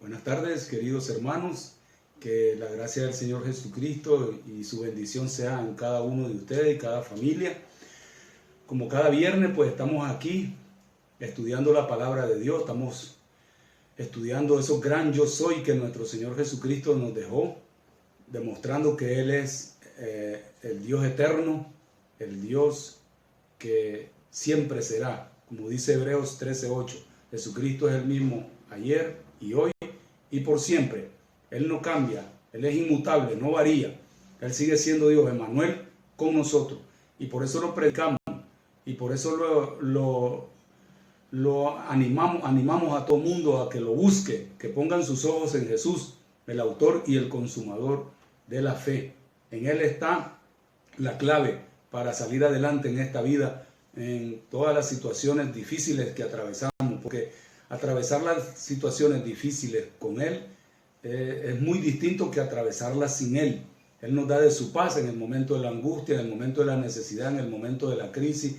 Buenas tardes, queridos hermanos. Que la gracia del Señor Jesucristo y su bendición sea en cada uno de ustedes y cada familia. Como cada viernes, pues estamos aquí estudiando la palabra de Dios. Estamos estudiando esos gran yo soy que nuestro Señor Jesucristo nos dejó, demostrando que Él es el Dios eterno, el Dios que siempre será. Como dice Hebreos 13:8, Jesucristo es el mismo ayer y hoy y por siempre. Él no cambia, Él es inmutable, no varía. Él sigue siendo Dios, Emmanuel, con nosotros. Y por eso lo predicamos y por eso lo animamos a todo mundo a que lo busque, que pongan sus ojos en Jesús, el autor y el consumador de la fe. En Él está la clave para salir adelante en esta vida, en todas las situaciones difíciles que atravesamos, porque atravesar las situaciones difíciles con Él es muy distinto que atravesarlas sin Él. Él nos da de su paz en el momento de la angustia, en el momento de la necesidad, en el momento de la crisis.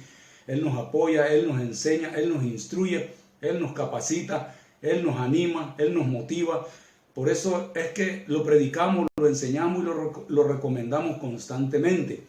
Él nos apoya, Él nos enseña, Él nos instruye, Él nos capacita, Él nos anima, Él nos motiva. Por eso es que lo predicamos, lo enseñamos y lo recomendamos constantemente.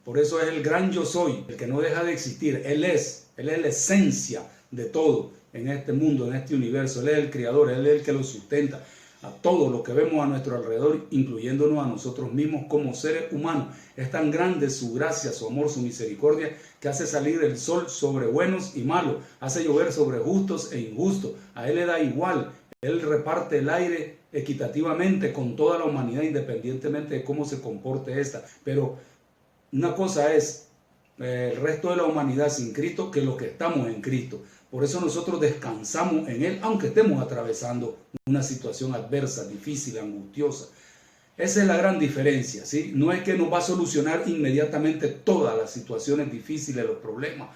Por eso es el gran yo soy, el que no deja de existir. Él es la esencia de todo en este mundo, en este universo. Él es el creador, Él es el que lo sustenta. A todo lo que vemos a nuestro alrededor, incluyéndonos a nosotros mismos como seres humanos. Es tan grande su gracia, su amor, su misericordia, que hace salir el sol sobre buenos y malos, hace llover sobre justos e injustos. A Él le da igual, Él reparte el aire equitativamente con toda la humanidad, independientemente de cómo se comporte esta. Pero una cosa es el resto de la humanidad sin Cristo que los que estamos en Cristo. Por eso nosotros descansamos en Él, aunque estemos atravesando una situación adversa, difícil, angustiosa. Esa es la gran diferencia, ¿sí? No es que nos va a solucionar inmediatamente todas las situaciones difíciles, los problemas,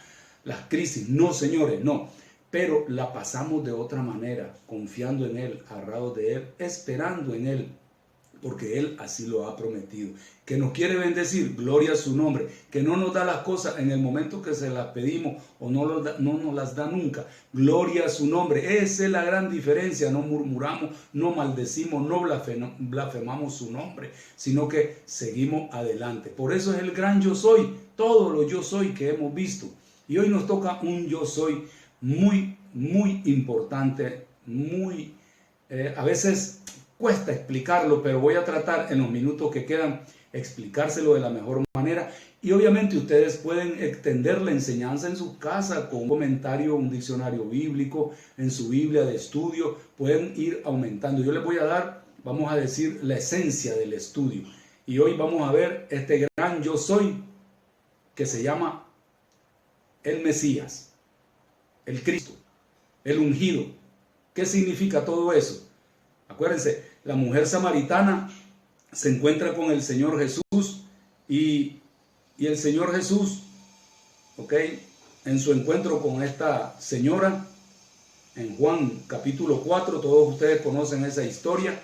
las crisis. No, señores, no. Pero la pasamos de otra manera, confiando en Él, agarrados de Él, esperando en Él, porque Él así lo ha prometido. Que nos quiere bendecir, gloria a su nombre. Que no nos da las cosas en el momento que se las pedimos o no nos las da nunca. Gloria a su nombre. Esa es la gran diferencia. No murmuramos, no maldecimos, no blasfemamos su nombre, sino que seguimos adelante. Por eso es el gran yo soy, todo lo yo soy que hemos visto. Y hoy nos toca un yo soy muy, muy importante, muy, a veces cuesta explicarlo, pero voy a tratar en los minutos que quedan explicárselo de la mejor manera. Y obviamente ustedes pueden extender la enseñanza en su casa con un comentario, un diccionario bíblico, en su Biblia de estudio, pueden ir aumentando. Yo les voy a dar, vamos a decir, la esencia del estudio. Y hoy vamos a ver este gran yo soy que se llama el Mesías, el Cristo, el ungido. ¿Qué significa todo eso? Acuérdense, la mujer samaritana se encuentra con el Señor Jesús y el Señor Jesús, ¿ok? En su encuentro con esta señora, en Juan capítulo 4, todos ustedes conocen esa historia.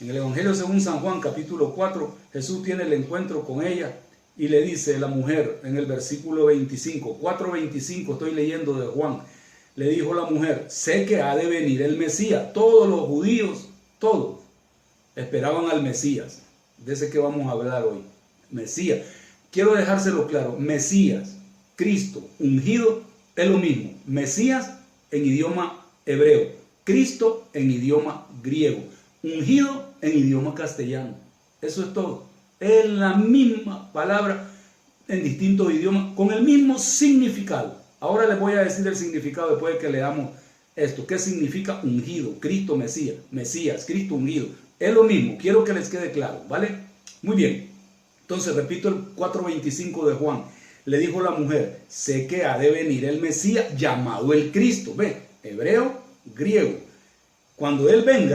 En el Evangelio según San Juan capítulo 4, Jesús tiene el encuentro con ella y le dice la mujer en el versículo 25, 4:25 estoy leyendo de Juan. Le dijo la mujer, sé que ha de venir el Mesías. Todos los judíos, todos, esperaban al Mesías. De ese que vamos a hablar hoy. Mesías. Quiero dejárselo claro. Mesías, Cristo, ungido, es lo mismo. Mesías en idioma hebreo. Cristo en idioma griego. Ungido en idioma castellano. Eso es todo. Es la misma palabra en distintos idiomas con el mismo significado. Ahora les voy a decir el significado después de que leamos esto. ¿Qué significa ungido? Cristo, Mesías. Mesías, Cristo, ungido. Es lo mismo. Quiero que les quede claro, ¿vale? Muy bien. Entonces, repito el 4:25 de Juan. Le dijo la mujer, sé que ha de venir el Mesías llamado el Cristo. Ve, hebreo, griego. Cuando Él venga,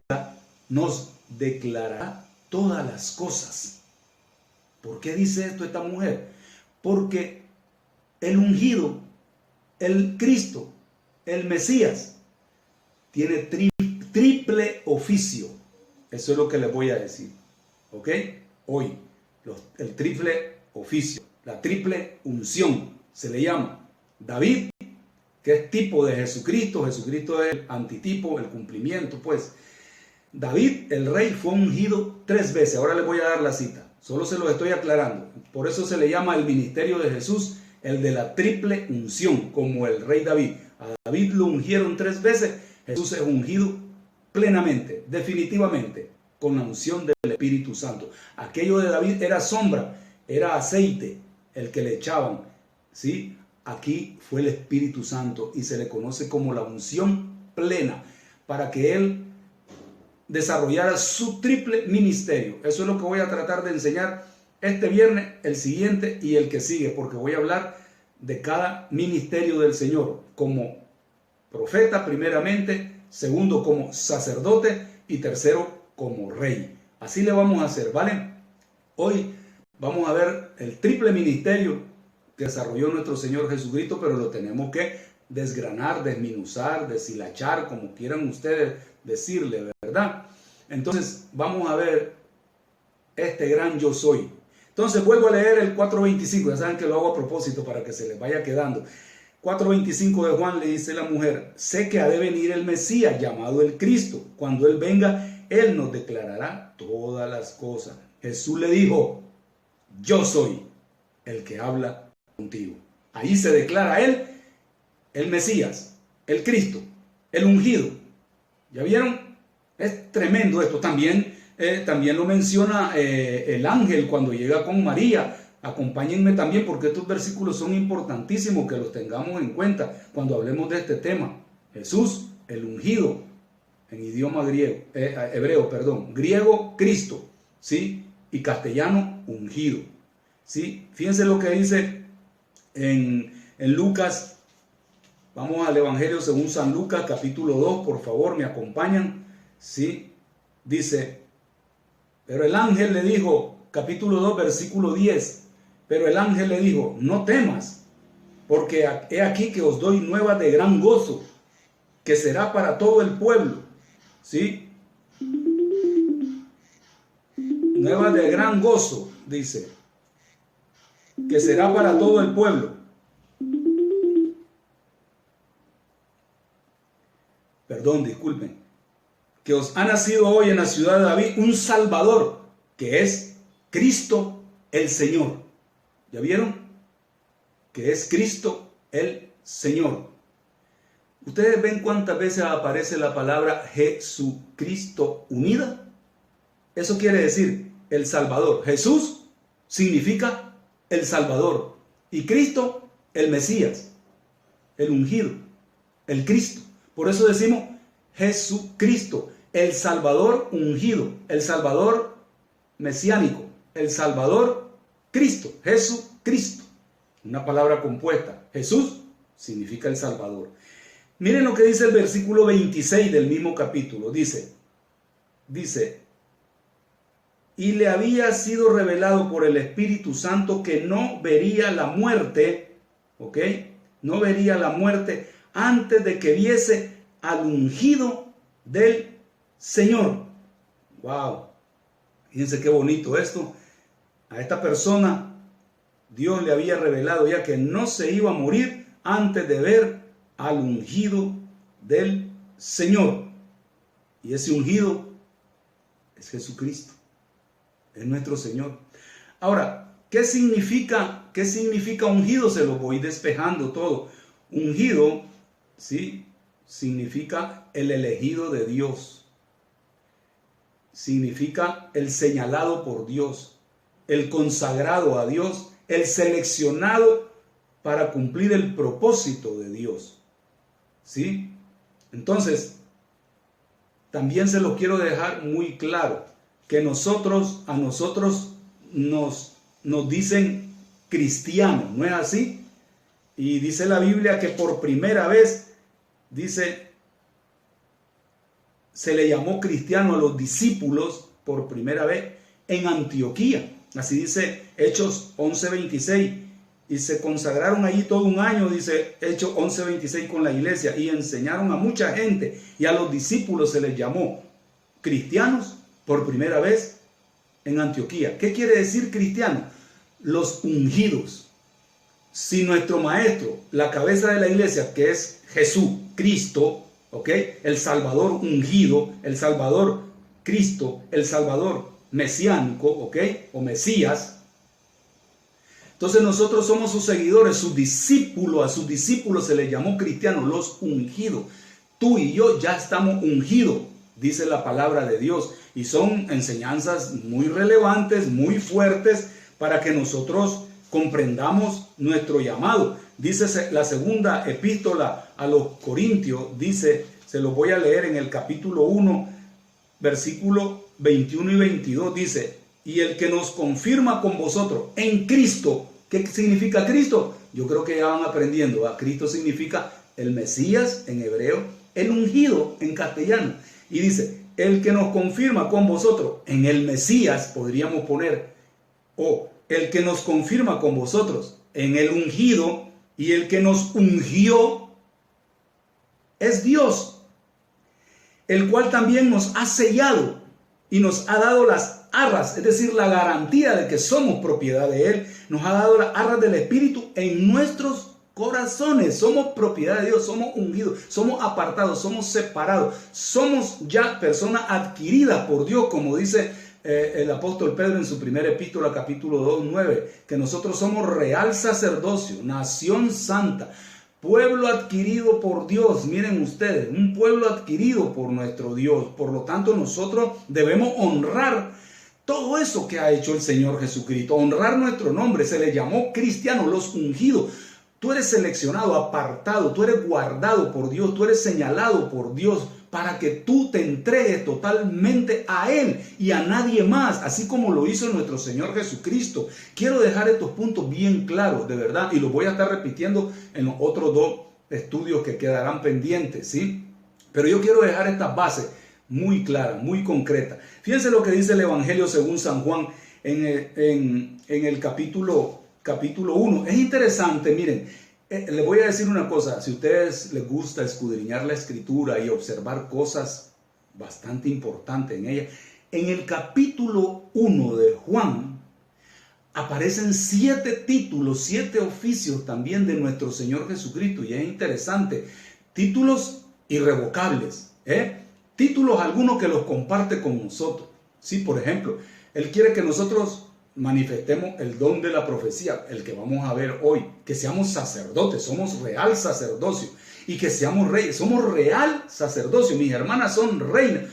nos declarará todas las cosas. ¿Por qué dice esto esta mujer? Porque el ungido, el Cristo, el Mesías, tiene triple oficio. Eso es lo que les voy a decir. ¿Ok? Hoy, el triple oficio, la triple unción, se le llama. David, que es tipo de Jesucristo. Jesucristo es el antitipo, el cumplimiento, pues. David, el rey, fue ungido 3 veces. Ahora les voy a dar la cita. Solo se los estoy aclarando. Por eso se le llama el ministerio de Jesús el de la triple unción, como el rey David. A David lo ungieron 3 veces. Jesús es ungido plenamente, definitivamente, con la unción del Espíritu Santo. Aquello de David era sombra, era aceite el que le echaban, ¿sí? Aquí fue el Espíritu Santo y se le conoce como la unción plena para que él desarrollara su triple ministerio. Eso es lo que voy a tratar de enseñar este viernes, el siguiente y el que sigue, porque voy a hablar de cada ministerio del Señor, como profeta primeramente, segundo como sacerdote y tercero como rey. Así le vamos a hacer, ¿vale? Hoy vamos a ver el triple ministerio que desarrolló nuestro Señor Jesucristo, pero lo tenemos que desgranar, desminuzar, deshilachar, como quieran ustedes decirle, ¿verdad? Entonces vamos a ver este gran yo soy. Entonces vuelvo a leer el 4.25, ya saben que lo hago a propósito para que se les vaya quedando. 4.25 de Juan le dice la mujer: sé que ha de venir el Mesías, llamado el Cristo. Cuando Él venga, Él nos declarará todas las cosas. Jesús le dijo: yo soy el que habla contigo. Ahí se declara Él, el Mesías, el Cristo, el ungido. ¿Ya vieron? Es tremendo esto. También lo menciona el ángel cuando llega con María. Acompáñenme también, porque estos versículos son importantísimos que los tengamos en cuenta cuando hablemos de este tema. Jesús, el ungido, en idioma griego, Cristo, ¿sí? Y castellano, ungido, ¿sí? Fíjense lo que dice en Lucas. Vamos al Evangelio según San Lucas, capítulo 2, por favor, me acompañan, ¿sí? Dice: pero el ángel le dijo, capítulo 2, versículo 10, pero el ángel le dijo: no temas, porque he aquí que os doy nuevas de gran gozo, que será para todo el pueblo, ¿sí? Nuevas de gran gozo, dice, que será para todo el pueblo. Perdón, disculpen. Que os ha nacido hoy en la ciudad de David un Salvador, que es Cristo el Señor. ¿Ya vieron? Que es Cristo el Señor. ¿Ustedes ven cuántas veces aparece la palabra Jesucristo unida? Eso quiere decir el Salvador. Jesús significa el Salvador y Cristo el Mesías, el ungido, el Cristo. Por eso decimos Jesucristo, el Salvador ungido, el Salvador mesiánico, el Salvador Cristo, Jesucristo. Una palabra compuesta. Jesús significa el Salvador. Miren lo que dice el versículo 26 del mismo capítulo. Dice, y le había sido revelado por el Espíritu Santo que no vería la muerte, ¿ok? No vería la muerte antes de que viese al ungido del Señor. Wow, fíjense qué bonito esto. A esta persona Dios le había revelado ya que no se iba a morir antes de ver al ungido del Señor. Y ese ungido es Jesucristo, es nuestro Señor. Ahora, ¿qué significa ungido? Se lo voy despejando todo. Ungido, ¿sí?, significa el elegido de Dios. Significa el señalado por Dios, el consagrado a Dios, el seleccionado para cumplir el propósito de Dios. ¿Sí? Entonces, también se lo quiero dejar muy claro, que a nosotros nos dicen cristianos, ¿no es así? Y dice la Biblia que por primera vez, dice, se le llamó cristiano a los discípulos por primera vez en Antioquía. Así dice Hechos 11:26. Y se consagraron allí todo un año, dice Hechos 11:26, con la iglesia, y enseñaron a mucha gente, y a los discípulos se les llamó cristianos por primera vez en Antioquía. ¿Qué quiere decir cristiano? Los ungidos. Si nuestro maestro, la cabeza de la iglesia, que es Jesús, Cristo, ¿ok?, el Salvador ungido, el Salvador Cristo, el Salvador mesiánico, ¿ok? O Mesías. Entonces nosotros somos sus seguidores, sus discípulos. A sus discípulos se les llamó cristianos, los ungidos. Tú y yo ya estamos ungidos, dice la palabra de Dios. Y son enseñanzas muy relevantes, muy fuertes, para que nosotros comprendamos nuestro llamado. Dice la segunda epístola a los Corintios, dice, se lo voy a leer en el capítulo 1, versículo 21 y 22, dice: y el que nos confirma con vosotros en Cristo. ¿Qué significa Cristo? Yo creo que ya van aprendiendo. Cristo significa el Mesías en hebreo, el ungido en castellano. Y dice, el que nos confirma con vosotros en el Mesías, podríamos poner, o el que nos confirma con vosotros en el ungido, y el que nos ungió es Dios, el cual también nos ha sellado y nos ha dado las arras, es decir, la garantía de que somos propiedad de Él. Nos ha dado las arras del Espíritu en nuestros corazones. Somos propiedad de Dios, somos ungidos, somos apartados, somos separados, somos ya personas adquiridas por Dios, como dice el apóstol Pedro en su primera epístola, capítulo 2, 9, que nosotros somos real sacerdocio, nación santa, pueblo adquirido por Dios. Miren ustedes, un pueblo adquirido por nuestro Dios. Por lo tanto, nosotros debemos honrar todo eso que ha hecho el Señor Jesucristo, honrar nuestro nombre. Se le llamó cristianos, los ungidos. Tú eres seleccionado, apartado, tú eres guardado por Dios, tú eres señalado por Dios para que tú te entregues totalmente a Él y a nadie más, así como lo hizo nuestro Señor Jesucristo. Quiero dejar estos puntos bien claros, de verdad, y los voy a estar repitiendo en los otros dos estudios que quedarán pendientes, ¿sí? Pero yo quiero dejar estas bases muy claras, muy concretas. Fíjense lo que dice el Evangelio según San Juan en el capítulo 1. Es interesante, miren. Les voy a decir una cosa: si a ustedes les gusta escudriñar la escritura y observar cosas bastante importantes en ella, en el capítulo 1 de Juan aparecen 7 títulos, 7 oficios también de nuestro Señor Jesucristo, y es interesante, títulos irrevocables, títulos algunos que los comparte con nosotros. Sí, por ejemplo, Él quiere que nosotros manifestemos el don de la profecía, el que vamos a ver hoy, que seamos sacerdotes, somos real sacerdocio, y que seamos reyes, somos real sacerdocio. Mis hermanas son reinas,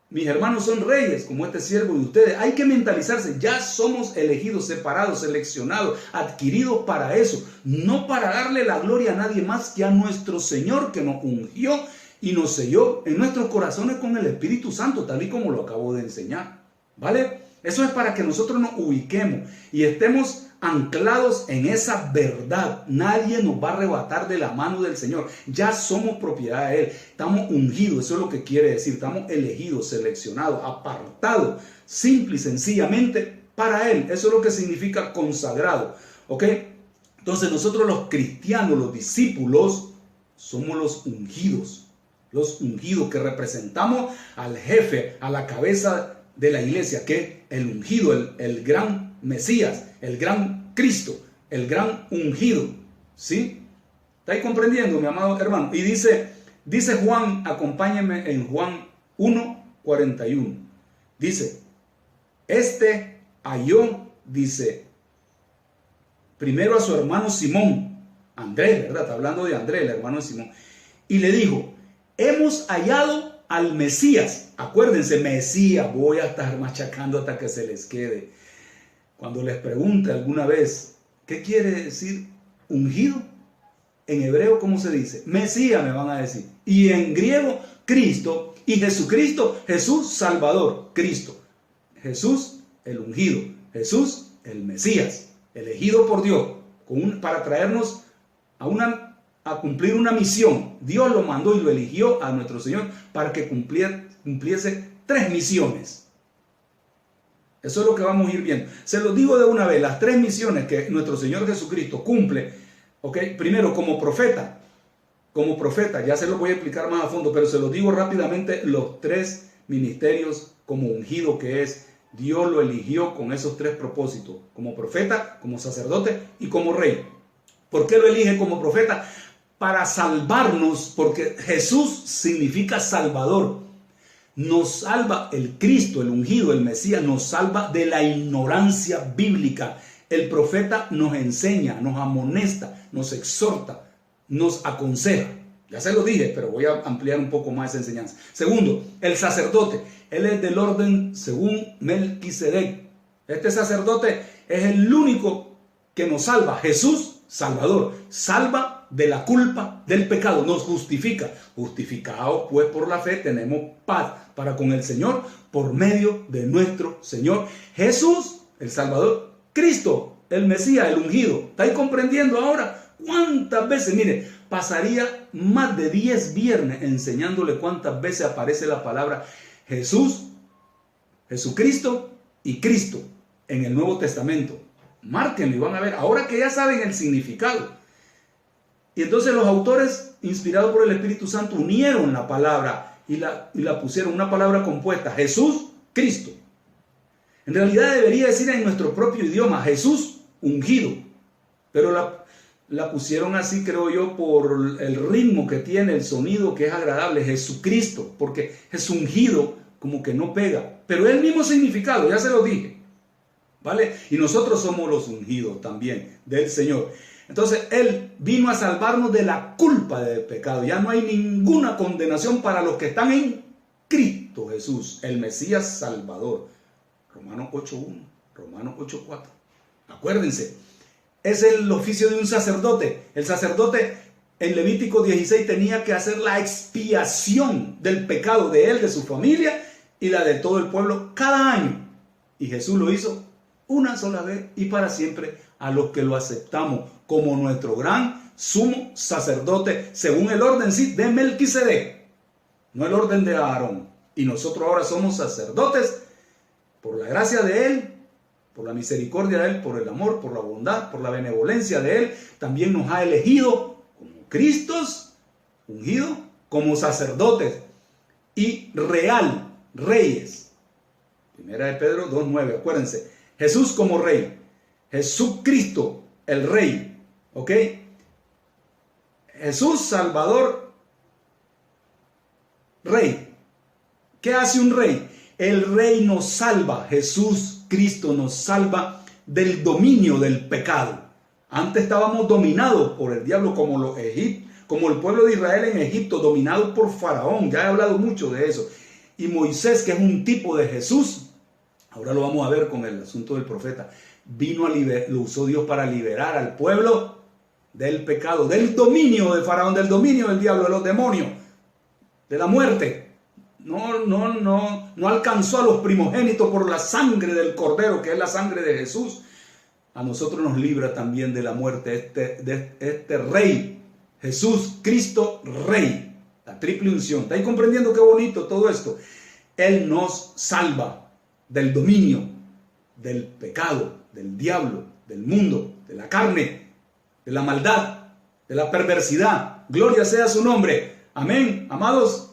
mis hermanos son reyes, como este siervo de ustedes. Hay que mentalizarse, ya somos elegidos, separados, seleccionados, adquiridos para eso, no para darle la gloria a nadie más que a nuestro Señor, que nos ungió y nos selló en nuestros corazones con el Espíritu Santo, tal y como lo acabo de enseñar, ¿vale? Eso es para que nosotros nos ubiquemos y estemos anclados en esa verdad. Nadie nos va a arrebatar de la mano del Señor. Ya somos propiedad de Él. Estamos ungidos, eso es lo que quiere decir. Estamos elegidos, seleccionados, apartados, simple y sencillamente para Él. Eso es lo que significa consagrado. ¿Ok? Entonces nosotros los cristianos, los discípulos, somos los ungidos. Los ungidos que representamos al jefe, a la cabeza de la iglesia, que es el ungido, el gran Mesías, el gran Cristo, el gran ungido. ¿Sí? ¿Estáis comprendiendo, mi amado hermano? Y dice Juan, acompáñenme en Juan 1:41. Dice, este halló, dice, primero a su hermano Simón, Andrés, ¿verdad? Está hablando de Andrés, el hermano de Simón. Y le dijo, hemos hallado al Mesías. Acuérdense, Mesías, voy a estar machacando hasta que se les quede. Cuando les pregunte alguna vez, ¿qué quiere decir ungido? En hebreo, ¿cómo se dice? Mesías, me van a decir. Y en griego, Cristo. Y Jesucristo, Jesús Salvador, Cristo. Jesús, el ungido. Jesús, el Mesías, elegido por Dios para traernos a cumplir una misión. Dios lo mandó y lo eligió a nuestro Señor para que cumpliese 3 misiones. Eso es lo que vamos a ir viendo. Se lo digo de una vez, las 3 misiones que nuestro Señor Jesucristo cumple. ¿Ok? Primero, como profeta, ya se lo voy a explicar más a fondo, pero se lo digo rápidamente, los 3 ministerios como ungido que es. Dios lo eligió con esos 3 propósitos, como profeta, como sacerdote y como rey. ¿Por qué lo elige como profeta? Para salvarnos, porque Jesús significa salvador. Nos salva el Cristo, el ungido, el Mesías, nos salva de la ignorancia bíblica. El profeta nos enseña, nos amonesta, nos exhorta, nos aconseja. Ya se lo dije, pero voy a ampliar un poco más esa enseñanza. Segundo, el sacerdote. Él es del orden según Melquisedec. Este sacerdote es el único que nos salva. Jesús, Salvador, salva de la culpa del pecado, nos justifica. Justificados pues por la fe tenemos paz para con el Señor por medio de nuestro Señor Jesús, el Salvador, Cristo, el Mesías, el ungido. ¿Estáis comprendiendo ahora? ¿Cuántas veces? Mire, pasaría más de 10 viernes enseñándole cuántas veces aparece la palabra Jesús, Jesucristo y Cristo en el Nuevo Testamento. Márquenlo y van a ver, ahora que ya saben el significado. Y entonces los autores, inspirados por el Espíritu Santo, unieron la palabra y la pusieron una palabra compuesta, Jesús, Cristo. En realidad debería decir en nuestro propio idioma, Jesús ungido, pero la pusieron así, creo yo, por el ritmo que tiene, el sonido que es agradable, Jesucristo, porque es ungido, como que no pega, pero es el mismo significado, ya se lo dije, ¿vale? Y nosotros somos los ungidos también del Señor. Entonces Él vino a salvarnos de la culpa del pecado. Ya no hay ninguna condenación para los que están en Cristo Jesús, el Mesías Salvador. Romanos 8.1, Romanos 8.4. Acuérdense, es el oficio de un sacerdote. El sacerdote en Levítico 16 tenía que hacer la expiación del pecado de él, de su familia y la de todo el pueblo cada año. Y Jesús lo hizo una sola vez y para siempre a los que lo aceptamos como nuestro gran sumo sacerdote, según el orden sí de Melquisedec, no el orden de Aarón. Y nosotros ahora somos sacerdotes por la gracia de Él, por la misericordia de Él, por el amor, por la bondad, por la benevolencia de Él. También nos ha elegido como Cristos, ungido, como sacerdotes y real, reyes. Primera de Pedro 2.9, acuérdense. Jesús como rey, Jesucristo el rey, ¿ok? Jesús Salvador, rey. ¿Qué hace un rey? El rey nos salva, Jesús Cristo nos salva del dominio del pecado. Antes estábamos dominados por el diablo como el pueblo de Israel en Egipto, dominado por Faraón. Ya he hablado mucho de eso. Y Moisés, que es un tipo de Jesús, ahora lo vamos a ver con el asunto del profeta, lo usó Dios para liberar al pueblo del pecado, del dominio de Faraón, del dominio del diablo, de los demonios, de la muerte. No alcanzó a los primogénitos por la sangre del Cordero, que es la sangre de Jesús. A nosotros nos libra también de la muerte este Rey, Jesús Cristo Rey, la triple unción. ¿Estáis comprendiendo qué bonito todo esto? Él nos salva del dominio, del pecado, del diablo, del mundo, de la carne, de la maldad, de la perversidad. Gloria sea su nombre. Amén, amados.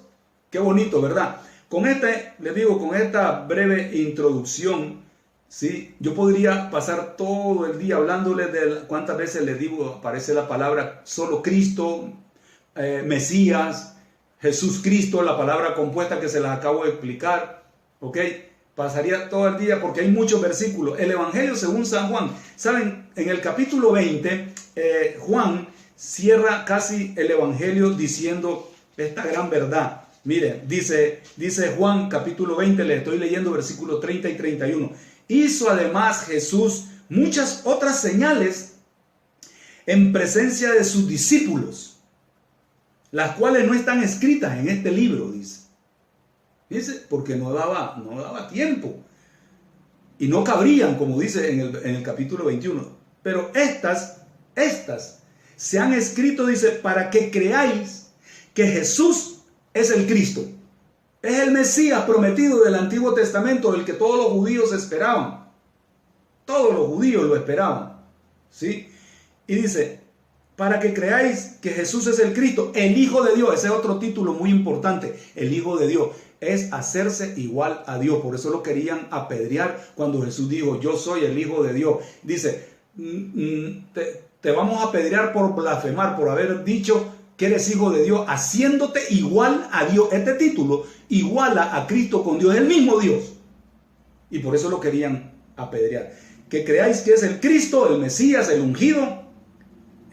Qué bonito, ¿verdad? Con esta breve introducción, ¿sí? Yo podría pasar todo el día hablándole de cuántas veces les digo, aparece la palabra solo Cristo, Mesías, Jesús Cristo, la palabra compuesta que se las acabo de explicar, ¿ok? Pasaría todo el día porque hay muchos versículos. El Evangelio según San Juan, ¿saben? En el capítulo 20, Juan cierra casi el Evangelio diciendo esta gran verdad. Mire, dice Juan capítulo 20, le estoy leyendo versículos 30 y 31. Hizo además Jesús muchas otras señales en presencia de sus discípulos, las cuales no están escritas en este libro, dice. Dice, porque no daba tiempo. Y no cabrían, como dice en el capítulo 21. Pero estas se han escrito, dice, para que creáis que Jesús es el Cristo. Es el Mesías prometido del Antiguo Testamento, del que todos los judíos esperaban. Todos los judíos lo esperaban. ¿Sí? Y dice, para que creáis que Jesús es el Cristo, el Hijo de Dios. Ese es otro título muy importante. El Hijo de Dios es hacerse igual a Dios. Por eso lo querían apedrear cuando Jesús dijo, yo soy el Hijo de Dios. Dice, te vamos a apedrear por blasfemar, por haber dicho que eres hijo de Dios, haciéndote igual a Dios. Este título iguala a Cristo con Dios, el mismo Dios. Y por eso lo querían apedrear. Que creáis que es el Cristo, el Mesías, el ungido,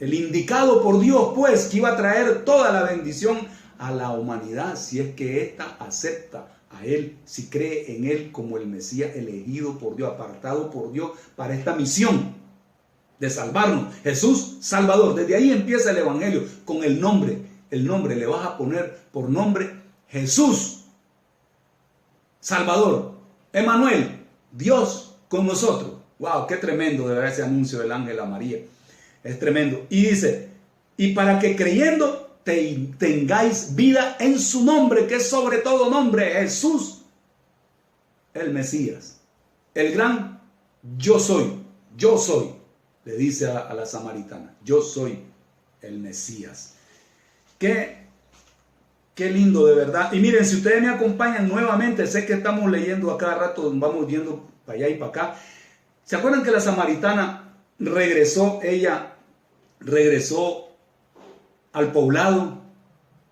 el indicado por Dios, pues, que iba a traer toda la bendición a la humanidad, si es que ésta acepta a Él, si cree en Él como el Mesías elegido por Dios, apartado por Dios para esta misión de salvarnos. Jesús Salvador. Desde ahí empieza el Evangelio con el nombre. El nombre le vas a poner por nombre Jesús Salvador. Emmanuel, Dios con nosotros. Wow, qué tremendo de verdad ese anuncio del ángel a María. Es tremendo. Y dice, y para que creyendo tengáis vida en su nombre, que es sobre todo nombre, Jesús, el Mesías, el gran yo soy, le dice a la samaritana, yo soy el Mesías. Qué lindo de verdad. Y miren, si ustedes me acompañan nuevamente, sé que estamos leyendo a cada rato, vamos viendo para allá y para acá. ¿Se acuerdan que la samaritana regresó al poblado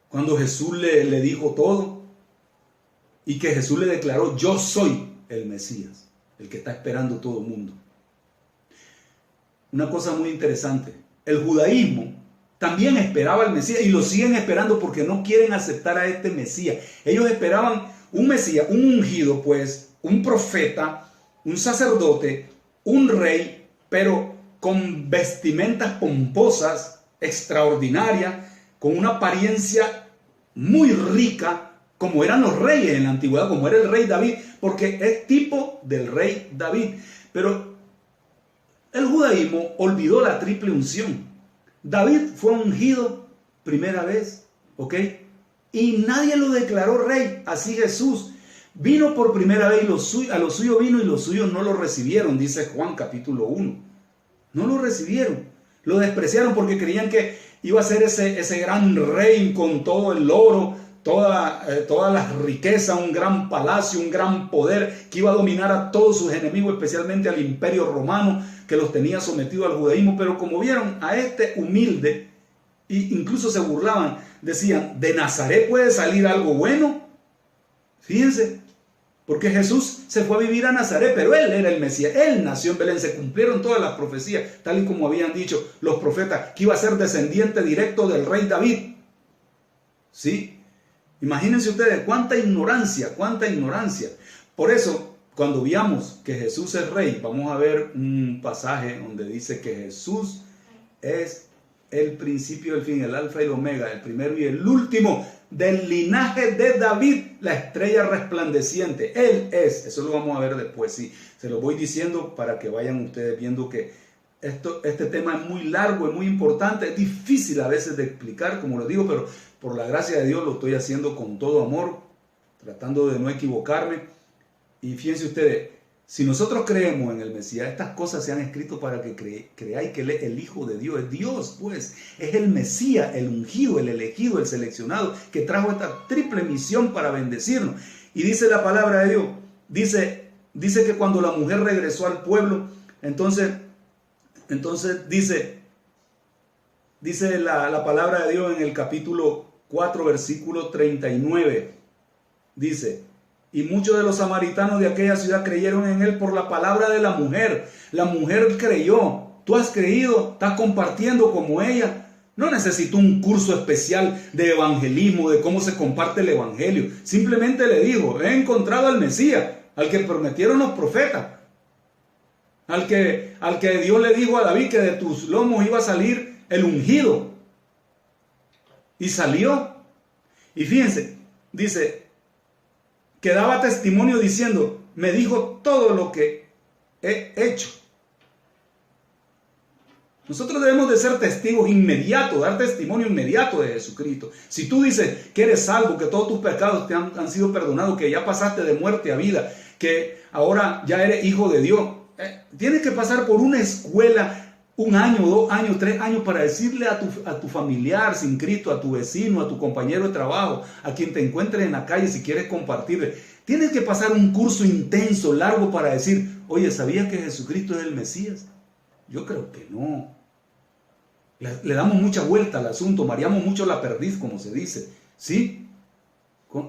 cuando Jesús le dijo todo? Y que Jesús le declaró, yo soy el Mesías, el que está esperando todo el mundo. Una cosa muy interesante, el judaísmo también esperaba al Mesías y lo siguen esperando porque no quieren aceptar a este Mesías. Ellos esperaban un Mesías, un ungido, pues, un profeta, un sacerdote, un rey, pero con vestimentas pomposas, extraordinarias, con una apariencia muy rica, como eran los reyes en la antigüedad, como era el rey David, porque es tipo del rey David. Pero el judaísmo olvidó la triple unción. David fue ungido primera vez, ¿ok? Y nadie lo declaró rey. Así Jesús vino por primera vez y a los suyos vino y los suyos no lo recibieron, dice Juan capítulo 1. No lo recibieron, lo despreciaron porque creían que iba a ser ese gran rey con todo el oro, todas las riquezas, un gran palacio, un gran poder, que iba a dominar a todos sus enemigos, especialmente al imperio romano, que los tenía sometidos al judaísmo. Pero como vieron a este humilde, e incluso se burlaban, decían, ¿de Nazaret puede salir algo bueno? Fíjense, porque Jesús se fue a vivir a Nazaret, pero Él era el Mesías. Él nació en Belén. Se cumplieron todas las profecías, tal y como habían dicho los profetas, que iba a ser descendiente directo del rey David. ¿Sí? Imagínense ustedes cuánta ignorancia, cuánta ignorancia. Por eso, cuando veamos que Jesús es rey, vamos a ver un pasaje donde dice que Jesús es el principio y el fin, el alfa y el omega, el primero y el último, del linaje de David, la estrella resplandeciente. Él es, eso lo vamos a ver después, sí, se lo voy diciendo para que vayan ustedes viendo que este tema es muy largo, es muy importante, es difícil a veces de explicar, como lo digo, pero por la gracia de Dios lo estoy haciendo con todo amor, tratando de no equivocarme. Y fíjense ustedes, si nosotros creemos en el Mesías, estas cosas se han escrito para que creáis que Él es el Hijo de Dios, es Dios, pues, es el Mesías, el ungido, el elegido, el seleccionado, que trajo esta triple misión para bendecirnos. Y dice la palabra de Dios, dice que cuando la mujer regresó al pueblo, entonces dice la palabra de Dios en el capítulo 4, versículo 39, dice, y muchos de los samaritanos de aquella ciudad creyeron en Él por la palabra de la mujer. La mujer creyó. Tú has creído, estás compartiendo como ella. No necesito un curso especial de evangelismo, de cómo se comparte el evangelio. Simplemente le dijo, he encontrado al Mesías, al que prometieron los profetas. Al que Dios le dijo a David que de tus lomos iba a salir el ungido. Y salió. Y fíjense, dice, que daba testimonio diciendo, me dijo todo lo que he hecho. Nosotros debemos de ser testigos inmediatos, dar testimonio inmediato de Jesucristo. Si tú dices que eres salvo, que todos tus pecados te han sido perdonados, que ya pasaste de muerte a vida, que ahora ya eres hijo de Dios, tienes que pasar por una escuela, 1 año, 2 años, 3 años, para decirle a tu familiar sin Cristo, a tu vecino, a tu compañero de trabajo, a quien te encuentres en la calle si quieres compartirle. Tienes que pasar un curso intenso, largo, para decir, oye, ¿sabías que Jesucristo es el Mesías? Yo creo que no. Le damos mucha vuelta al asunto, mareamos mucho la perdiz, como se dice, ¿sí?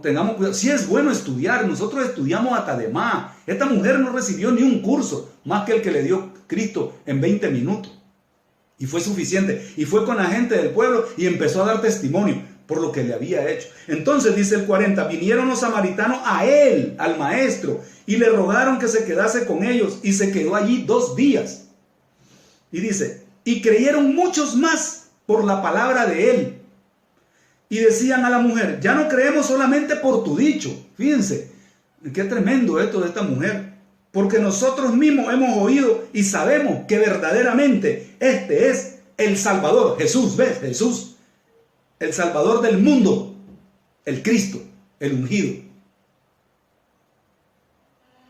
Tengamos cuidado. Sí es bueno estudiar, nosotros estudiamos hasta de más. Esta mujer no recibió ni un curso, más que el que le dio Cristo en 20 minutos. Y fue suficiente. Y fue con la gente del pueblo y empezó a dar testimonio por lo que le había hecho. Entonces dice el 40, vinieron los samaritanos a él, al maestro, y le rogaron que se quedase con ellos, y se quedó allí 2 días. Y dice, y creyeron muchos más por la palabra de él. Y decían a la mujer, ya no creemos solamente por tu dicho. Fíjense, qué tremendo esto de esta mujer. Porque nosotros mismos hemos oído y sabemos que verdaderamente este es el Salvador. Jesús, ¿ves? Jesús, el Salvador del mundo, el Cristo, el ungido,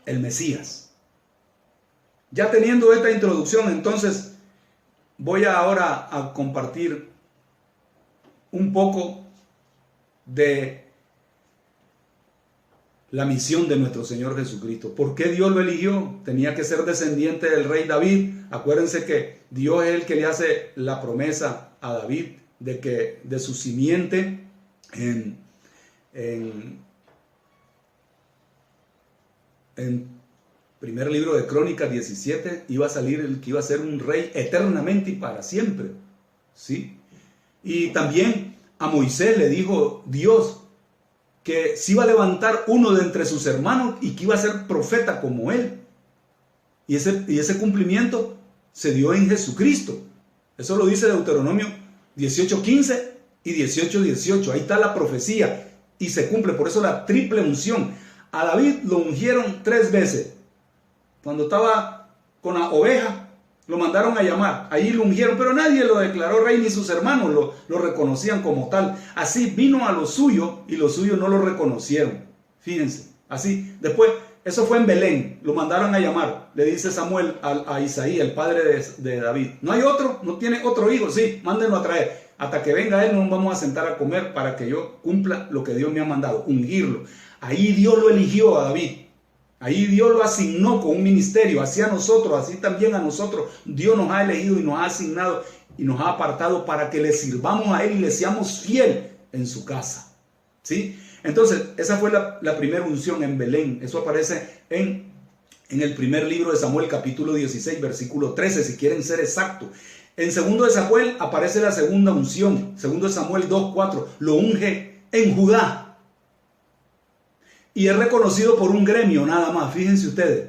el Mesías. Ya teniendo esta introducción, entonces voy ahora a compartir un poco de la misión de nuestro Señor Jesucristo. ¿Por qué Dios lo eligió? Tenía que ser descendiente del rey David. Acuérdense que Dios es el que le hace la promesa a David de que de su simiente en primer libro de Crónicas 17 iba a salir el que iba a ser un rey eternamente y para siempre, ¿sí? Y también a Moisés le dijo Dios que se iba a levantar uno de entre sus hermanos y que iba a ser profeta como él. Y ese cumplimiento se dio en Jesucristo. Eso lo dice Deuteronomio 18:15 y 18:18. Ahí está la profecía y se cumple. Por eso la triple unción. A David lo ungieron 3 veces. Cuando estaba con la oveja, lo mandaron a llamar. Ahí lo ungieron, pero nadie lo declaró rey, ni sus hermanos lo reconocían como tal. Así vino a los suyos y los suyos no lo reconocieron. Fíjense, así. Después, eso fue en Belén, lo mandaron a llamar. Le dice Samuel a Isaí, el padre de David. ¿No hay otro? ¿No tiene otro hijo? Sí, mándenlo a traer. Hasta que venga él, nos vamos a sentar a comer para que yo cumpla lo que Dios me ha mandado, ungirlo. Ahí Dios lo eligió a David. Ahí Dios lo asignó con un ministerio, así a nosotros, así también a nosotros. Dios nos ha elegido y nos ha asignado y nos ha apartado para que le sirvamos a Él y le seamos fiel en su casa. ¿Sí? Entonces, esa fue la primera unción en Belén. Eso aparece en el primer libro de Samuel, capítulo 16, versículo 13, si quieren ser exactos. En segundo de Samuel aparece la segunda unción, segundo de Samuel 2:4, lo unge en Judá. Y es reconocido por un gremio nada más, fíjense ustedes,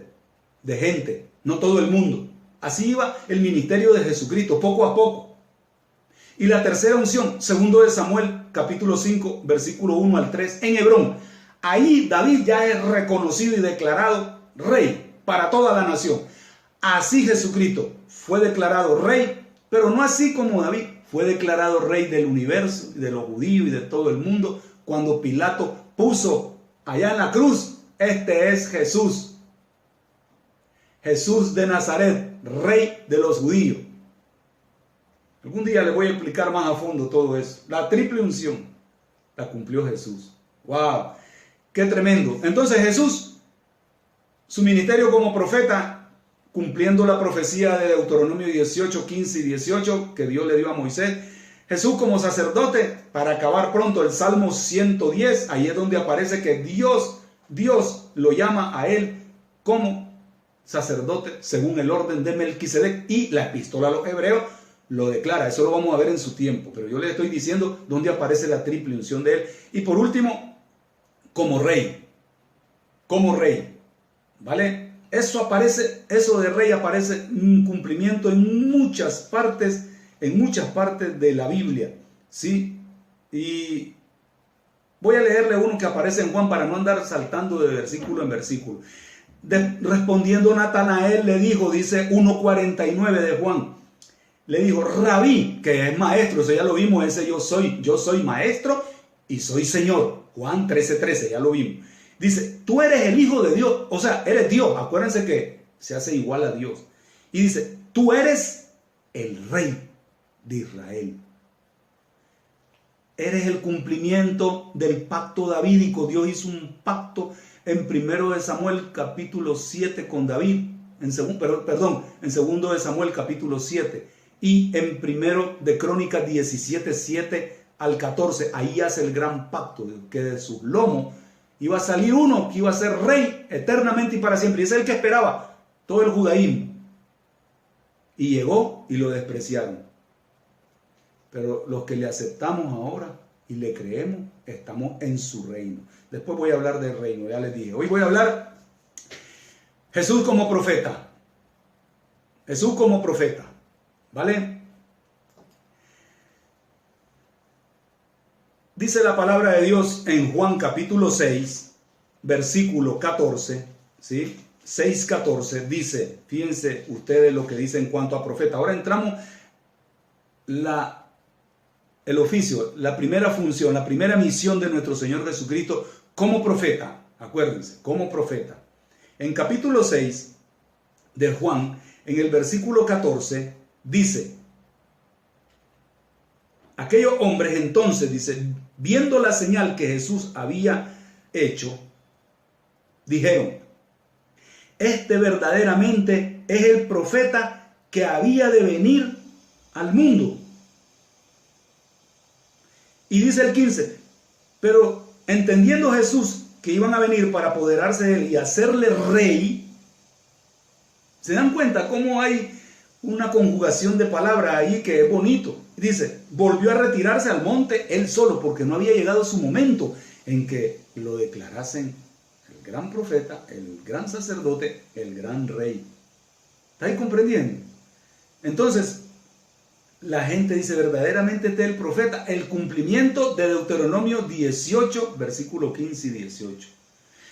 de gente, no todo el mundo. Así iba el ministerio de Jesucristo, poco a poco. Y la tercera unción, segundo de Samuel, capítulo 5, versículo 1 al 3, en Hebrón. Ahí David ya es reconocido y declarado rey para toda la nación. Así Jesucristo fue declarado rey, pero no así como David, fue declarado rey del universo, de los judíos y de todo el mundo, cuando Pilato puso allá en la cruz, este es Jesús. Jesús de Nazaret, rey de los judíos. Algún día les voy a explicar más a fondo todo eso. La triple unción la cumplió Jesús. ¡Wow! ¡Qué tremendo! Entonces Jesús, su ministerio como profeta, cumpliendo la profecía de Deuteronomio 18, 15 y 18 que Dios le dio a Moisés. Jesús como sacerdote, para acabar pronto el Salmo 110, ahí es donde aparece que Dios lo llama a él como sacerdote según el orden de Melquisedec, y la epístola a los hebreos lo declara. Eso lo vamos a ver en su tiempo, pero yo le estoy diciendo dónde aparece la triple unción de él. Y por último, como rey, ¿vale? Eso de rey aparece en cumplimiento en muchas partes de la Biblia, ¿sí? Y voy a leerle uno que aparece en Juan para no andar saltando de versículo en versículo. Respondiendo Natanael le dijo, dice 1:49 de Juan, le dijo, Rabí, que es maestro, eso ya lo vimos, ese yo soy maestro y soy Señor. Juan 13:13, ya lo vimos. Dice, tú eres el Hijo de Dios, o sea, eres Dios, acuérdense que se hace igual a Dios. Y dice, tú eres el Rey de Israel. Eres el cumplimiento del pacto davídico. Dios hizo un pacto en 1 de Samuel capítulo 7 con David, en 2 de Samuel capítulo 7, Y en primero de Crónicas 17, 7 al 14, ahí hace el gran pacto, que de sus lomos iba a salir uno que iba a ser rey eternamente y para siempre. Y ese es el que esperaba todo el judaísmo. Y llegó y lo despreciaron. Pero los que le aceptamos ahora y le creemos, estamos en su reino. Después voy a hablar del reino, ya les dije. Hoy voy a hablar Jesús como profeta. Jesús como profeta. ¿Vale? Dice la palabra de Dios en Juan capítulo 6, versículo 14, ¿sí? 6:14 dice, fíjense ustedes lo que dice en cuanto a profeta. Ahora entramos el oficio, la primera función, la primera misión de nuestro Señor Jesucristo como profeta. Acuérdense, como profeta. En capítulo 6 de Juan, en el versículo 14, dice, aquellos hombres entonces, dice, viendo la señal que Jesús había hecho, dijeron, este verdaderamente es el profeta que había de venir al mundo. Y dice el 15, pero entendiendo Jesús que iban a venir para apoderarse de él y hacerle rey, ¿se dan cuenta cómo hay una conjugación de palabras ahí que es bonito? Dice, volvió a retirarse al monte él solo, porque no había llegado su momento en que lo declarasen el gran profeta, el gran sacerdote, el gran rey. ¿Estáis comprendiendo? Entonces, la gente dice, verdaderamente este es el profeta, el cumplimiento de Deuteronomio 18, versículo 15 y 18.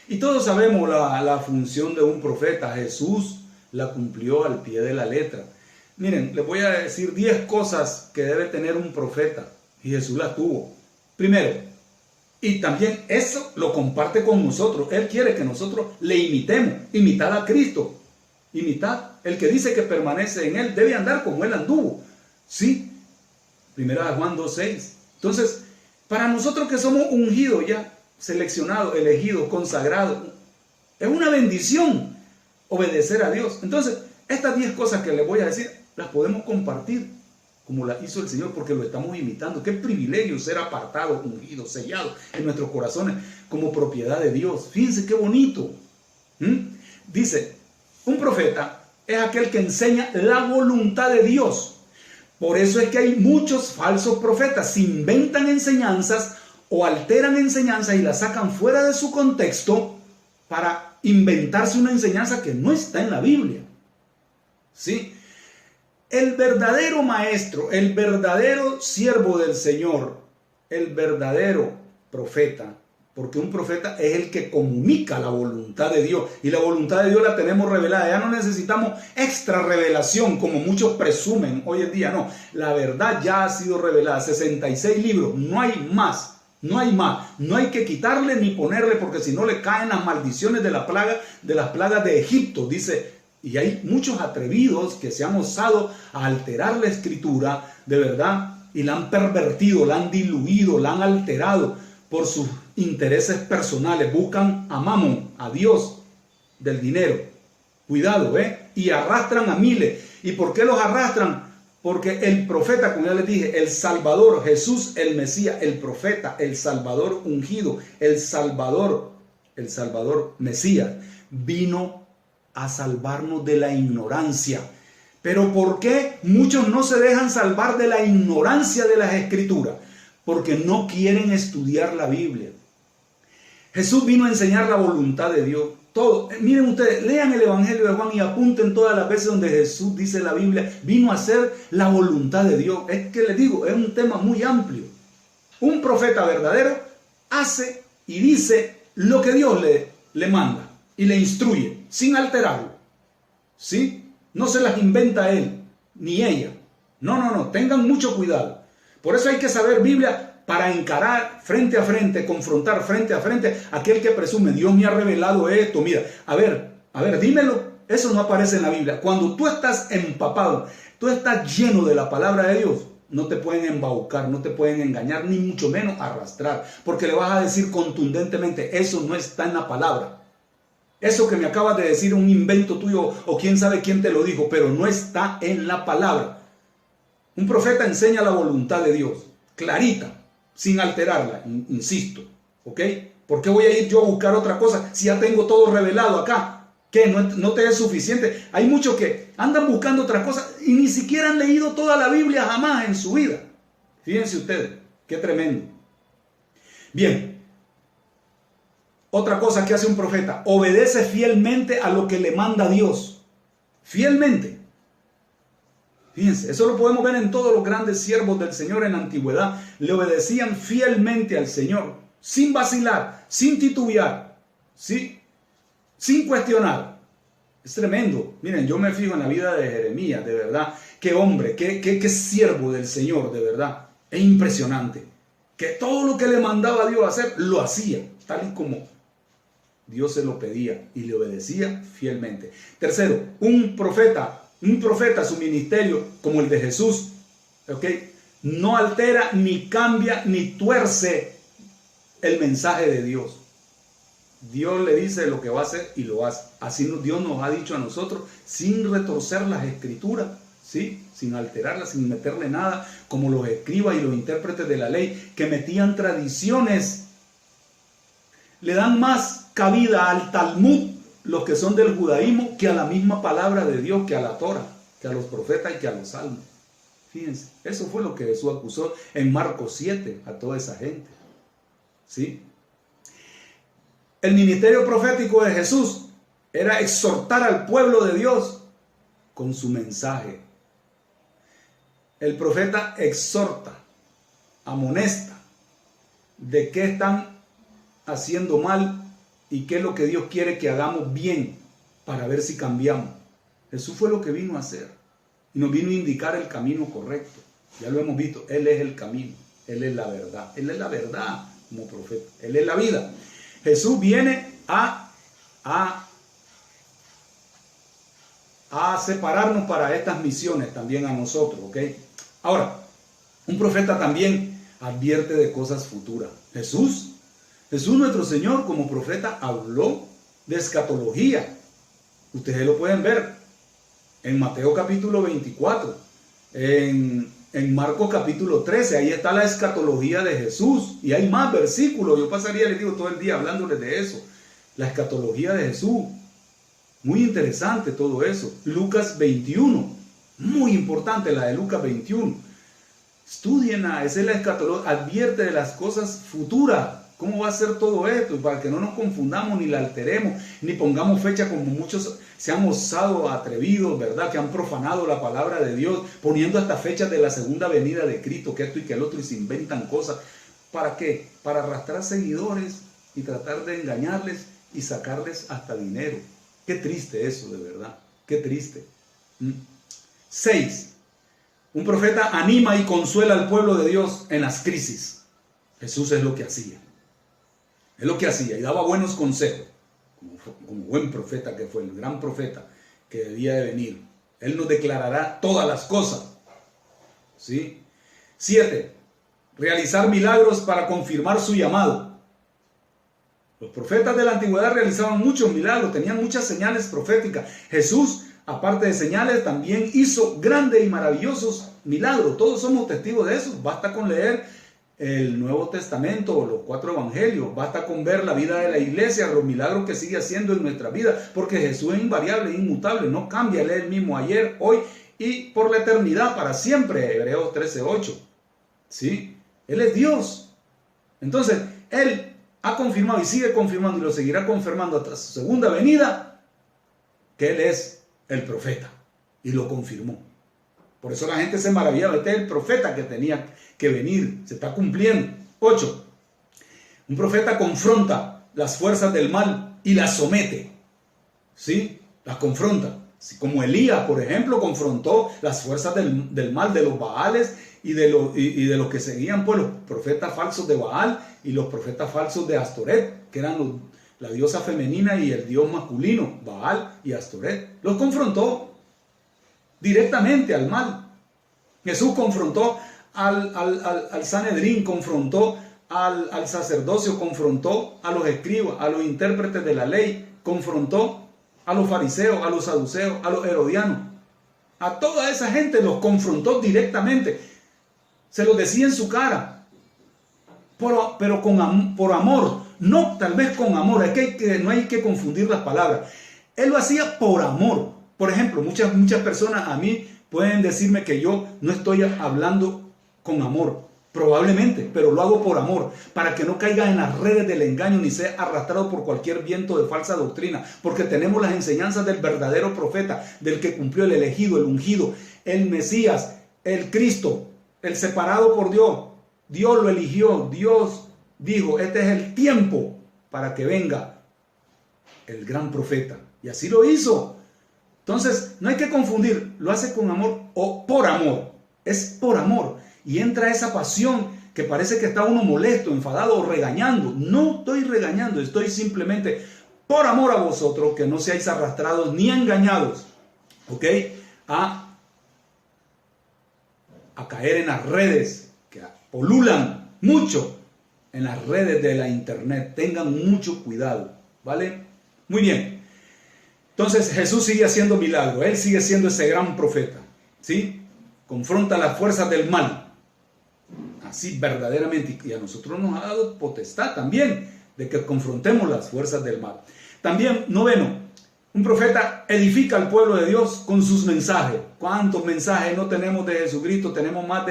Y todos sabemos la función de un profeta. Jesús la cumplió al pie de la letra. Miren, les voy a decir 10 cosas que debe tener un profeta, y Jesús las tuvo. Primero, y también eso lo comparte con nosotros. Él quiere que nosotros le imitemos, imitar a Cristo. Imitad, el que dice que permanece en él debe andar como él anduvo. ¿Sí? Primera de Juan 2:6. Entonces, para nosotros que somos ungidos ya, seleccionados, elegidos, consagrados, es una bendición obedecer a Dios. Entonces, estas 10 cosas que les voy a decir, las podemos compartir como las hizo el Señor, porque lo estamos imitando. Qué privilegio ser apartados, ungidos, sellados en nuestros corazones como propiedad de Dios. Fíjense qué bonito. Dice, un profeta es aquel que enseña la voluntad de Dios. Por eso es que hay muchos falsos profetas. Se inventan enseñanzas o alteran enseñanzas y las sacan fuera de su contexto para inventarse una enseñanza que no está en la Biblia. ¿Sí? El verdadero maestro, el verdadero siervo del Señor, el verdadero profeta, porque un profeta es el que comunica la voluntad de Dios, y la voluntad de Dios la tenemos revelada. Ya no necesitamos extra revelación como muchos presumen hoy en día. No, la verdad ya ha sido revelada. 66 libros, no hay más. No hay más, no hay que quitarle ni ponerle, porque si no le caen las maldiciones de las plagas de Egipto, dice. Y hay muchos atrevidos que se han osado a alterar la escritura, de verdad, y la han pervertido, la han diluido, la han alterado por sus intereses personales. Buscan a Mamón, a Dios del dinero. Cuidado, y arrastran a miles. ¿Y por qué los arrastran? Porque el profeta, como ya les dije, el Salvador, Jesús el Mesías, el profeta, el Salvador ungido, el Salvador Mesías, vino a salvarnos de la ignorancia. ¿Pero por qué muchos no se dejan salvar de la ignorancia de las Escrituras? Porque no quieren estudiar la Biblia. Jesús vino a enseñar la voluntad de Dios. Todo. Miren ustedes, lean el Evangelio de Juan y apunten todas las veces donde Jesús dice en la Biblia, vino a hacer la voluntad de Dios. Es que les digo, es un tema muy amplio. Un profeta verdadero hace y dice lo que Dios le manda y le instruye, sin alterarlo. ¿Sí? No se las inventa él, ni ella. No, tengan mucho cuidado. Por eso hay que saber Biblia para encarar frente a frente, confrontar frente a frente a aquel que presume, Dios me ha revelado esto. Mira, a ver, dímelo. Eso no aparece en la Biblia. Cuando tú estás empapado, tú estás lleno de la palabra de Dios, no te pueden embaucar, no te pueden engañar, ni mucho menos arrastrar, porque le vas a decir contundentemente, eso no está en la palabra. Eso que me acabas de decir es un invento tuyo, o quién sabe quién te lo dijo, pero no está en la palabra. Un profeta enseña la voluntad de Dios, clarita, sin alterarla, insisto, ¿ok? ¿Por qué voy a ir yo a buscar otra cosa si ya tengo todo revelado acá? ¿Qué? ¿No te es suficiente? Hay muchos que andan buscando otras cosas y ni siquiera han leído toda la Biblia jamás en su vida. Fíjense ustedes, qué tremendo. Bien, otra cosa que hace un profeta, obedece fielmente a lo que le manda Dios. Fielmente. Fíjense, eso lo podemos ver en todos los grandes siervos del Señor en la antigüedad. Le obedecían fielmente al Señor, sin vacilar, sin titubear, ¿sí? Sin cuestionar. Es tremendo. Miren, yo me fijo en la vida de Jeremías, de verdad. Qué hombre, qué siervo del Señor, de verdad. Es impresionante. Que todo lo que le mandaba a Dios hacer, lo hacía, tal y como Dios se lo pedía, y le obedecía fielmente. Tercero, un profeta, su ministerio, como el de Jesús, ¿ok? No altera, ni cambia, ni tuerce el mensaje de Dios. Dios le dice lo que va a hacer y lo hace. Así Dios nos ha dicho a nosotros, sin retorcer las escrituras, ¿sí? Sin alterarlas, sin meterle nada, como los escribas y los intérpretes de la ley, que metían tradiciones. Le dan más cabida al Talmud, los que son del judaísmo, que a la misma palabra de Dios, que a la Torah, que a los profetas y que a los salmos. Fíjense, eso fue lo que Jesús acusó en Marcos 7 a toda esa gente. ¿Sí? El ministerio profético de Jesús era exhortar al pueblo de Dios con su mensaje. El profeta exhorta, amonesta de qué están haciendo mal y qué es lo que Dios quiere que hagamos bien para ver si cambiamos. Jesús fue lo que vino a hacer y nos vino a indicar el camino correcto. Ya lo hemos visto, Él es el camino, Él es la verdad, Él es la verdad como profeta, Él es la vida. Jesús viene a separarnos para estas misiones también a nosotros, ¿ok? Ahora, un profeta también advierte de cosas futuras. Jesús nuestro Señor como profeta habló de escatología. Ustedes lo pueden ver en Mateo capítulo 24, en Marcos capítulo 13, ahí está la escatología de Jesús. Y hay más versículos, yo pasaría, les digo, todo el día hablándoles de eso. La escatología de Jesús. Muy interesante todo eso. Lucas 21, muy importante la de Lucas 21. Estudienla, esa es la escatología, advierte de las cosas futuras. ¿Cómo va a ser todo esto? Y para que no nos confundamos, ni la alteremos, ni pongamos fecha como muchos se han osado atrevidos, ¿verdad? Que han profanado la palabra de Dios, poniendo hasta fechas de la segunda venida de Cristo, que esto y que el otro, y se inventan cosas. ¿Para qué? Para arrastrar seguidores y tratar de engañarles y sacarles hasta dinero. Qué triste eso, de verdad. Qué triste. 6. Un profeta anima y consuela al pueblo de Dios en las crisis. Jesús es lo que hacía. Es lo que hacía y daba buenos consejos, como buen profeta que fue, el gran profeta que debía de venir. Él nos declarará todas las cosas. ¿Sí? 7. Realizar milagros para confirmar su llamado. Los profetas de la antigüedad realizaban muchos milagros, tenían muchas señales proféticas. Jesús, aparte de señales, también hizo grandes y maravillosos milagros. Todos somos testigos de eso. Basta con leer el Nuevo Testamento o los 4 evangelios, basta con ver la vida de la iglesia, los milagros que sigue haciendo en nuestra vida, porque Jesús es invariable, inmutable, no cambia, Él es el mismo ayer, hoy y por la eternidad, para siempre. Hebreos 13:8. ¿Sí? Él es Dios. Entonces, Él ha confirmado y sigue confirmando y lo seguirá confirmando hasta su segunda venida, que Él es el profeta, y lo confirmó. Por eso la gente se maravillaba. Este es el profeta que tenía que venir. Se está cumpliendo. 8. Un profeta confronta las fuerzas del mal y las somete. ¿Sí? Las confronta. Como Elías, por ejemplo, confrontó las fuerzas del mal, de los Baales y de los que seguían, pues, los profetas falsos de Baal y los profetas falsos de Astoret, que eran la diosa femenina y el dios masculino, Baal y Astoret. Los confrontó directamente al mal. Jesús confrontó al Sanedrín, confrontó al sacerdocio, confrontó a los escribas, a los intérpretes de la ley, confrontó a los fariseos, a los saduceos, a los herodianos. A toda esa gente los confrontó directamente. Se los decía en su cara. Pero por amor. No tal vez con amor. No hay que confundir las palabras. Él lo hacía por amor. Por ejemplo, muchas personas a mí pueden decirme que yo no estoy hablando con amor. Probablemente, pero lo hago por amor, para que no caiga en las redes del engaño ni sea arrastrado por cualquier viento de falsa doctrina, porque tenemos las enseñanzas del verdadero profeta, del que cumplió, el elegido, el ungido, el Mesías, el Cristo, el separado por Dios. Dios lo eligió, Dios dijo, este es el tiempo para que venga el gran profeta, y así lo hizo. Entonces, no hay que confundir, lo hace con amor o por amor, es por amor. Y entra esa pasión que parece que está uno molesto, enfadado o regañando. No estoy regañando, estoy simplemente por amor a vosotros, que no seáis arrastrados ni engañados, ¿ok? A caer en las redes que polulan mucho en las redes de la internet. Tengan mucho cuidado, ¿vale? Muy bien. Entonces Jesús sigue haciendo milagros, Él sigue siendo ese gran profeta, ¿sí? Confronta las fuerzas del mal. Así verdaderamente, y a nosotros nos ha dado potestad también de que confrontemos las fuerzas del mal. También, noveno, un profeta edifica al pueblo de Dios con sus mensajes. ¿Cuántos mensajes no tenemos de Jesucristo? Tenemos más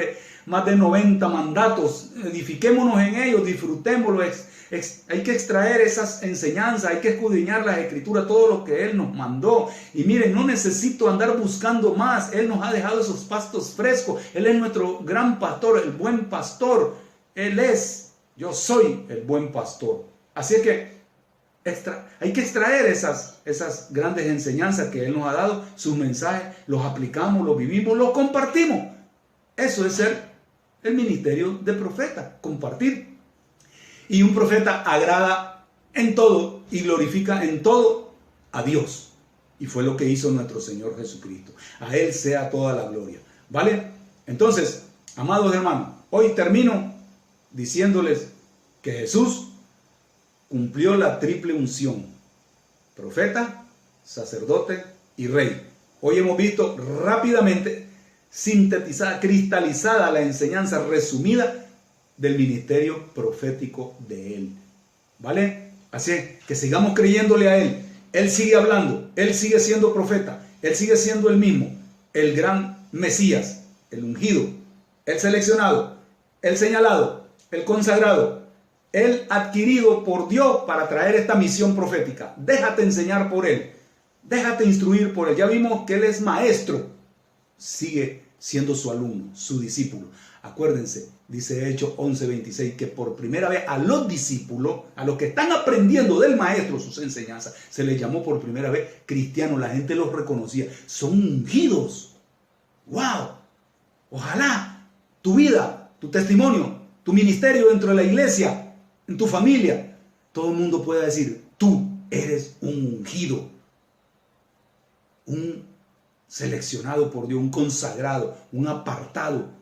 de 90 mandatos. Edifiquémonos en ellos, disfrutémoslo. Hay que extraer esas enseñanzas, hay que escudriñar las escrituras, todo lo que Él nos mandó. Y miren, no necesito andar buscando más. Él nos ha dejado esos pastos frescos. Él es nuestro gran pastor, el buen pastor. Él es, yo soy el buen pastor. Así es que hay que extraer esas grandes enseñanzas que Él nos ha dado, sus mensajes, los aplicamos, los vivimos, los compartimos. Eso es ser el ministerio de profeta, compartir. Y un profeta agrada en todo y glorifica en todo a Dios. Y fue lo que hizo nuestro Señor Jesucristo. A Él sea toda la gloria. ¿Vale? Entonces, amados hermanos, hoy termino diciéndoles que Jesús cumplió la triple unción: profeta, sacerdote y rey. Hoy hemos visto rápidamente sintetizada, cristalizada la enseñanza resumida del ministerio profético de Él. ¿Vale? Así es que sigamos creyéndole a Él. Él sigue hablando, Él sigue siendo profeta, Él sigue siendo el mismo, el gran Mesías, el ungido, el seleccionado, el señalado, el consagrado, el adquirido por Dios para traer esta misión profética. Déjate enseñar por Él, déjate instruir por Él. Ya vimos que Él es maestro, sigue siendo su alumno, su discípulo. Acuérdense, dice Hechos 11:26, que por primera vez a los discípulos, a los que están aprendiendo del maestro sus enseñanzas, se les llamó por primera vez cristianos. La gente los reconocía, son ungidos. ¡Wow! Ojalá tu vida, tu testimonio, tu ministerio dentro de la iglesia, en tu familia, todo el mundo pueda decir: tú eres un ungido, un seleccionado por Dios, un consagrado, un apartado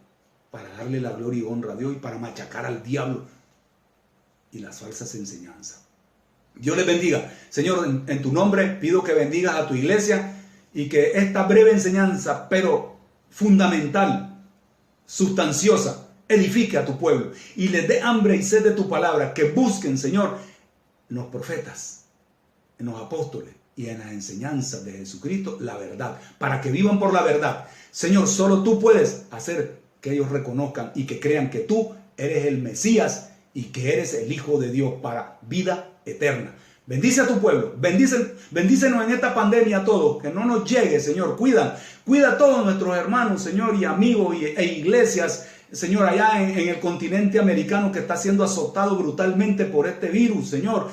para darle la gloria y honra a Dios y para machacar al diablo y las falsas enseñanzas. Dios les bendiga. Señor, en tu nombre pido que bendigas a tu iglesia y que esta breve enseñanza, pero fundamental, sustanciosa, edifique a tu pueblo y les dé hambre y sed de tu palabra, que busquen, Señor, en los profetas, en los apóstoles y en las enseñanzas de Jesucristo la verdad, para que vivan por la verdad. Señor, solo tú puedes hacer que ellos reconozcan y que crean que tú eres el Mesías y que eres el Hijo de Dios para vida eterna. Bendice a tu pueblo, bendícenos en esta pandemia a todos, que no nos llegue, Señor. Cuida a todos nuestros hermanos, Señor, y amigos e iglesias, Señor, allá en el continente americano, que está siendo azotado brutalmente por este virus, Señor.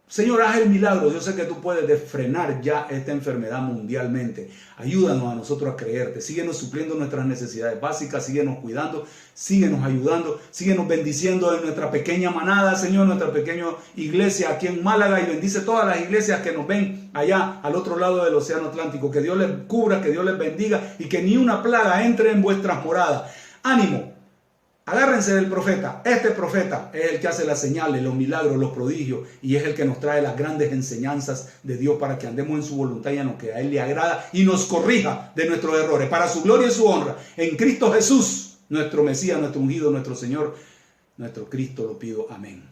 Señor, haz el milagro. Yo sé que tú puedes frenar ya esta enfermedad mundialmente. Ayúdanos a nosotros a creerte. Síguenos supliendo nuestras necesidades básicas. Síguenos cuidando. Síguenos ayudando. Síguenos bendiciendo en nuestra pequeña manada, Señor, nuestra pequeña iglesia aquí en Málaga. Y bendice todas las iglesias que nos ven allá al otro lado del océano Atlántico. Que Dios les cubra, que Dios les bendiga y que ni una plaga entre en vuestras moradas. Ánimo. Agárrense del profeta. Este profeta es el que hace las señales, los milagros, los prodigios, y es el que nos trae las grandes enseñanzas de Dios para que andemos en su voluntad y en lo que a Él le agrada y nos corrija de nuestros errores, para su gloria y su honra. En Cristo Jesús, nuestro Mesías, nuestro ungido, nuestro Señor, nuestro Cristo, lo pido. Amén.